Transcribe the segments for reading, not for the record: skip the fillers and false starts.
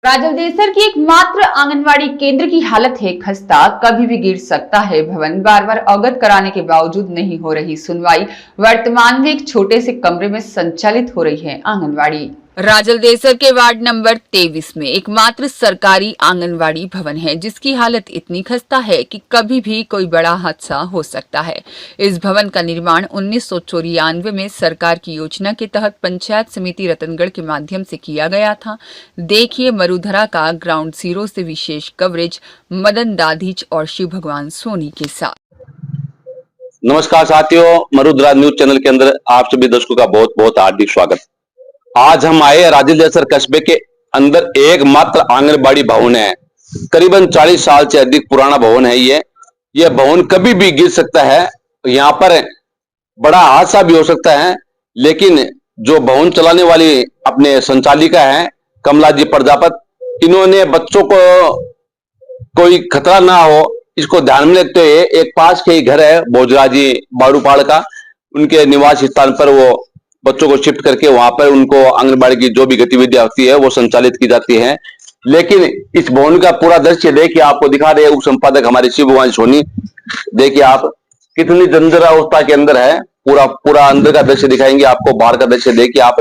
राजलदेसर की एकमात्र आंगनवाड़ी केंद्र की हालत है खस्ता। कभी भी गिर सकता है भवन। बार बार अवगत कराने के बावजूद नहीं हो रही सुनवाई। वर्तमान में एक छोटे से कमरे में संचालित हो रही है आंगनवाड़ी। राजलदेसर के वार्ड नंबर 23 में एकमात्र सरकारी आंगनवाड़ी भवन है, जिसकी हालत इतनी खस्ता है कि कभी भी कोई बड़ा हादसा हो सकता है। इस भवन का निर्माण 1994 में सरकार की योजना के तहत पंचायत समिति रतनगढ़ के माध्यम से किया गया था। देखिए मरुधरा का ग्राउंड जीरो से विशेष कवरेज मदन दाधीच और शिव भगवान सोनी के साथ। नमस्कार साथियों, मरुधरा न्यूज चैनल के अंदर आप सभी दर्शकों का बहुत बहुत हार्दिक स्वागत। आज हम आए राजलदेसर कस्बे के अंदर एकमात्र आंगनबाड़ी भवन है। करीबन 40 साल से अधिक पुराना भवन है। यह भवन कभी भी गिर सकता है। यहाँ पर बड़ा हादसा भी हो सकता है, लेकिन जो भवन चलाने वाली अपने संचालिका है कमला जी प्रजापत, इन्होंने बच्चों को कोई खतरा ना हो इसको ध्यान में रखते हुए एक पास के ही घर है भोजराजी बारूपाड़ का, उनके निवास स्थान पर वो बच्चों को शिफ्ट करके वहां पर उनको आंगनबाड़ी की जो भी गतिविधियां होती है वो संचालित की जाती है। लेकिन इस भवन का पूरा दृश्य देखिए, आपको दिखा रहे हैं उप संपादक हमारे शिव भगवान सोनी। देखिए आप कितनी जर्जर अवस्था के अंदर है। पूरा अंदर का दृश्य दिखाएंगे आपको, बाहर का दृश्य देखिए आप।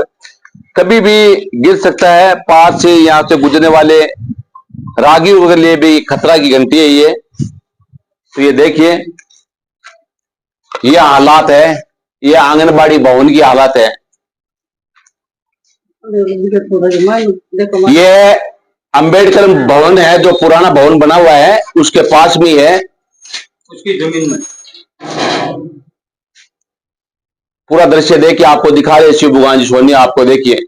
कभी भी गिर सकता है। पास से यहाँ से गुजरने वाले राहगीरों के लिए भी खतरा की घंटी है ये। तो ये देखिए, ये हालात है, ये आंगनबाड़ी भवन की हालत है। ये अंबेडकर भवन है जो पुराना भवन बना हुआ है, उसके पास में है, उसकी जमीन में। पूरा दृश्य देखिए, आपको दिखा रहे शिव भगवान जी सोनी। आपको देखिए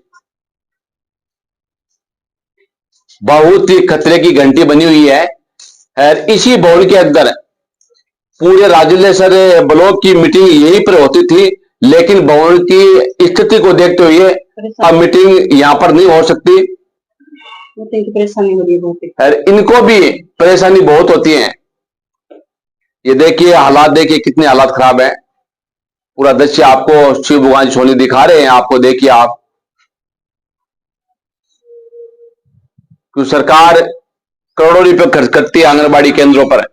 बहुत ही खतरे की घंटी बनी हुई है। और इसी भवन के अंदर पूरे राजलदेसर ब्लॉक की मीटिंग यहीं पर होती थी, लेकिन भवन की स्थिति को देखते हुए अब मीटिंग यहाँ पर नहीं हो सकती। मीटिंग की परेशानी हो रही है बहुत, और इनको भी परेशानी बहुत होती है। ये देखिए हालात, देखिए कितने हालात खराब है। पूरा दृश्य आपको शिव भगवान सोनी दिखा रहे हैं। आपको देखिए आप, क्यों सरकार करोड़ों रुपए खर्च करती है आंगनबाड़ी केंद्रों पर,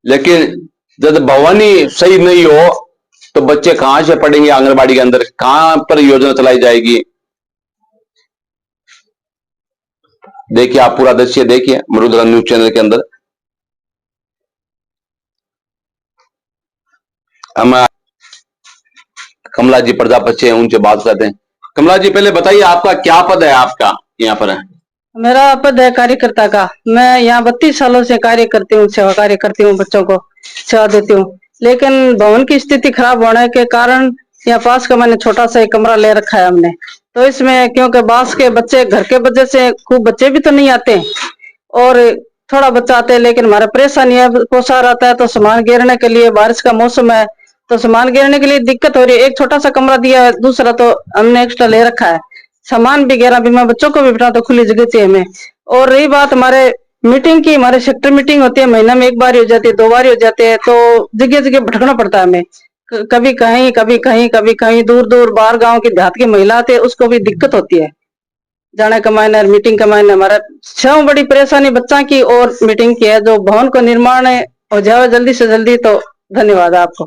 लेकिन जब भवन ही सही नहीं हो तो बच्चे कहां से पढ़ेंगे आंगनबाड़ी के अंदर, कहां पर योजना चलाई जाएगी। देखिए आप पूरा दृश्य देखिए मरुधरा न्यूज चैनल के अंदर। हम कमला जी प्रजापति हैं, उनसे बात करते हैं। कमला जी पहले बताइए आपका क्या पद है, आपका यहाँ पर है? मेरा पद है कार्यकर्ता का। मैं यहाँ 32 सालों से कार्य करती हूँ, सेवा कार्य करती हूँ, बच्चों को सेवा देती हूँ। लेकिन भवन की स्थिति खराब होने के कारण यहाँ पास का मैंने छोटा सा एक कमरा ले रखा है हमने। तो इसमें क्योंकि बास के बच्चे घर के वजह से खूब बच्चे भी तो नहीं आते और थोड़ा बच्चा आते हैं, लेकिन हमारा परेशानी है। कोसा रहता है तो सामान गिरने के लिए, बारिश का मौसम है तो सामान गिरने के लिए दिक्कत हो रही है। एक छोटा सा कमरा दिया है, दूसरा तो हमने एक्स्ट्रा ले रखा है। सामान भी गिरा भी, मैं बच्चों को भी बिठा तो खुली जगह चाहिए हमें। और रही बात हमारे मीटिंग की, हमारे सेक्टर मीटिंग होती है, महीना में एक बार हो जाती है, 2 बार हो जाते हैं, तो जगह जगह भटकना पड़ता है हमें। कभी कहीं कभी कहीं कभी कहीं, दूर दूर बाहर गांव की देहात की महिला आते, उसको भी दिक्कत होती है जाने का मायने, मीटिंग का मायने। हमारा सब बड़ी परेशानी बच्चा की और मीटिंग की है। जो भवन को निर्माण हो जाए जल्दी से जल्दी तो धन्यवाद आपको।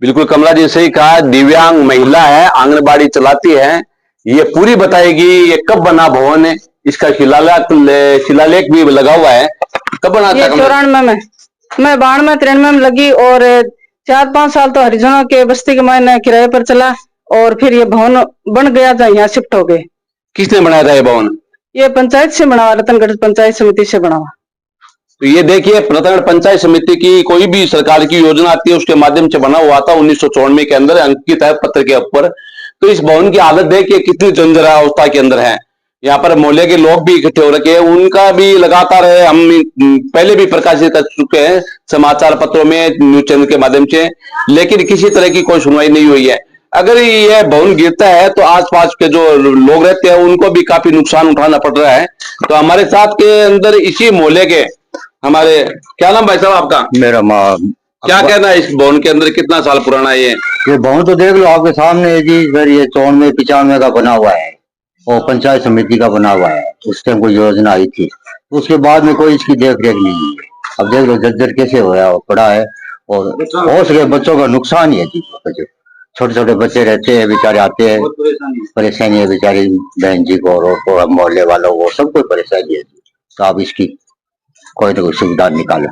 बिल्कुल कमला जी सही कहा, दिव्यांग महिला है, आंगनबाड़ी चलाती है। ये पूरी बताएगी ये कब बना भवन है, इसका शिलालेख भी लगा हुआ है। कब बना था? 94 में, मैं 92 93 में लगी और 4-5 साल तो हरिजनों के बस्ती के मायने किराए पर चला और फिर ये भवन बन गया था, यहाँ शिफ्ट हो गए। किसने बनाया था ये भवन? ये पंचायत से बना हुआ, रतनगढ़ पंचायत समिति से बना हुआ। तो ये देखिए रतनगढ़ पंचायत समिति की कोई भी सरकार की योजना आती है उसके माध्यम से बना हुआ था। 1994 के अंदर अंकित है पत्र के ऊपर। तो इस भवन की हालत देखिए कितनी जर्जर अवस्था के अंदर है। यहाँ पर मोहल्ले के लोग भी इकट्ठे हो रखे हैं, उनका भी लगातार हम पहले भी प्रकाशित कर चुके हैं समाचार पत्रों में, न्यूज चैनल के माध्यम से, लेकिन किसी तरह की कोई सुनवाई नहीं हुई है। अगर यह भवन गिरता है तो आसपास के जो लोग रहते हैं उनको भी काफी नुकसान उठाना पड़ रहा है। तो हमारे साथ के अंदर इसी मोहल्ले के हमारे, क्या नाम भाई साहब आपका? मेरा माँ। क्या कहना है इस भवन के अंदर, कितना साल पुराना है ये? ये भवन तो देख लो आपके सामने है जी, इधर ये 94 95 का बना हुआ है। और पंचायत समिति का बना हुआ है। उस टाइम कोई योजना आई थी, उसके बाद में कोई इसकी देख रेख नहीं है। अब देख लो जर्जर कैसे होया पड़ा है, और हो सके बच्चों का नुकसान ही है जी। छोटे छोटे बच्चे रहते हैं, बेचारे आते हैं, परेशानी है बेचारी बहन जी को और मोहल्ले वालों को, सबको परेशानी है। तो आप इसकी कोई तो कोई सुविधा निकालें।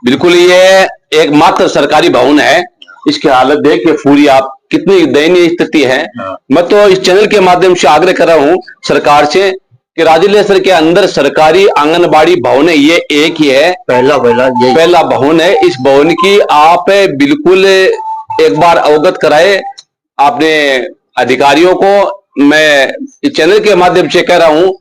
बिल्कुल, ये एकमात्र सरकारी भवन है, इसकी हालत देखिए पूरी, आप कितनी दयनीय स्थिति है। मैं तो इस चैनल के माध्यम से आग्रह कर रहा हूं सरकार से कि राजलेसर के अंदर सरकारी आंगनबाड़ी भवन है, ये एक ही है, पहला भवन है। इस भवन की आप बिल्कुल एक बार अवगत कराए अपने अधिकारियों को। मैं इस चैनल के माध्यम से कह रहा हूं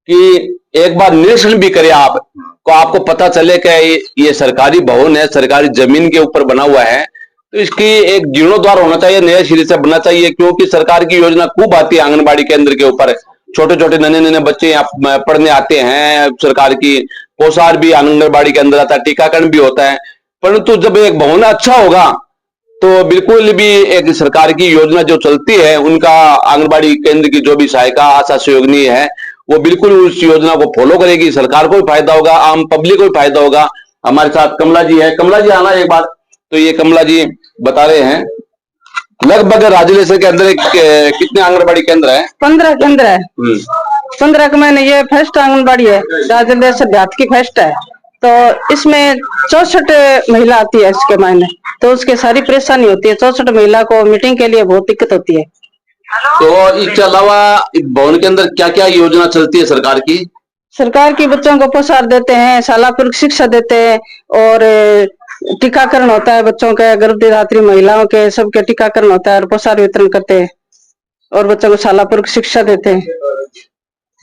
कि एक बार निरीक्षण भी करें आप, को आपको पता चले कि ये सरकारी भवन है, सरकारी जमीन के ऊपर बना हुआ है, तो इसकी एक जीर्णोद्धार होना चाहिए, नए सिरे से बनना चाहिए। क्योंकि सरकार की योजना खूब आती है आंगनबाड़ी केंद्र के ऊपर, छोटे छोटे नन्हे बच्चे यहाँ पढ़ने आते हैं, सरकार की पोषाहार भी आंगनबाड़ी के अंदर आता है, टीकाकरण भी होता है। परंतु जब एक भवन अच्छा होगा तो बिल्कुल भी एक सरकार की योजना जो चलती है, उनका आंगनबाड़ी केंद्र की जो भी सहायिका आशा सहयोगिनी है, वो बिल्कुल उस योजना को फॉलो करेगी, सरकार को भी फायदा होगा, आम पब्लिक को भी फायदा होगा। हमारे साथ कमला जी है, कमला जी आना एक बार। तो ये कमला जी बता रहे हैं लगभग राजलेसर के अंदर कितने आंगनबाड़ी केंद्र है? 15 केंद्र है। 15 के मैंने ये फर्स्ट आंगनबाड़ी है, राजलेसर देहात की फर्स्ट है। तो इसमें 64 महिला आती है इसके मायने, तो उसके सारी परेशानी होती है। 64 महिला को मीटिंग के लिए बहुत दिक्कत होती है। तो इसके अलावा भवन के अंदर क्या क्या योजना चलती है सरकार की? सरकार की बच्चों को पोषाहार देते हैं, शालापूर्व शिक्षा देते हैं, और टीकाकरण होता है बच्चों के, गर्भधात्री महिलाओं के, सबके टीकाकरण होता है और पोषाहार वितरण करते हैं और बच्चों को शालापूर्व शिक्षा देते हैं।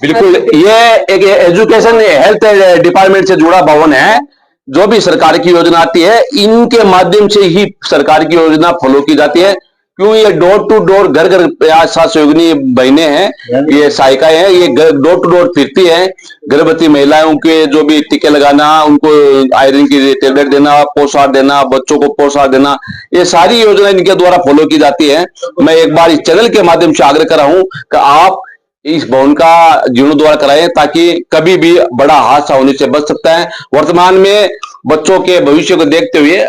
बिल्कुल, ये एक एजुकेशन हेल्थ डिपार्टमेंट से जुड़ा भवन है। जो भी सरकार की योजना आती है, इनके माध्यम से ही सरकार की योजना फॉलो की जाती है। क्यों? ये डोर टू डोर, घर घर आशा सहयोगिनी बहनें हैं, ये सहायिकाएं हैं, ये डोर टू डोर फिरती है। गर्भवती महिलाओं के जो भी टीके लगाना, उनको आयरन की टेबलेट देना, पोषाहार देना, बच्चों को पोषाहार देना, ये सारी योजना इनके द्वारा फॉलो की जाती है। मैं एक बार इस चैनल के माध्यम से आग्रह कर रहा हूं कि आप इस भवन का जीर्णोद्धार कराएं, ताकि कभी भी बड़ा हादसा होने से बच सकता है। वर्तमान में बच्चों के भविष्य को देखते हुए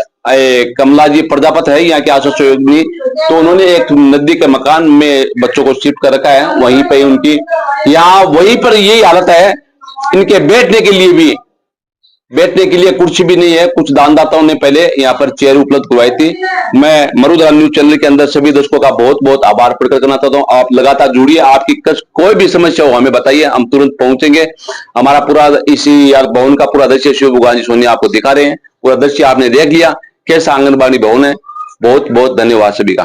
कमला जी प्रजापत है यहाँ के आशा सहयोगिनी, तो उन्होंने एक नदी के मकान में बच्चों को शिफ्ट कर रखा है। वहीं पे उनकी यहाँ वहीं पर यही हालत है, इनके बैठने के लिए कुर्सी भी नहीं है। कुछ दानदाताओं ने पहले यहाँ पर चेयर उपलब्ध करवाई थी। मैं मरुधरा न्यूज चैनल के अंदर सभी दर्शकों का बहुत बहुत आभार प्रकट करना चाहता हूँ। आप लगातार जुड़िए, आपकी कोई भी समस्या हो हमें बताइए, हम तुरंत पहुंचेंगे। हमारा पूरा इसी भवन का पूरा दृश्य शिव भगवान जी सोनी आपको दिखा रहे हैं। पूरा दृश्य आपने देख लिया कैसा आंगनबाड़ी भवन है। बहुत बहुत धन्यवाद सभी का।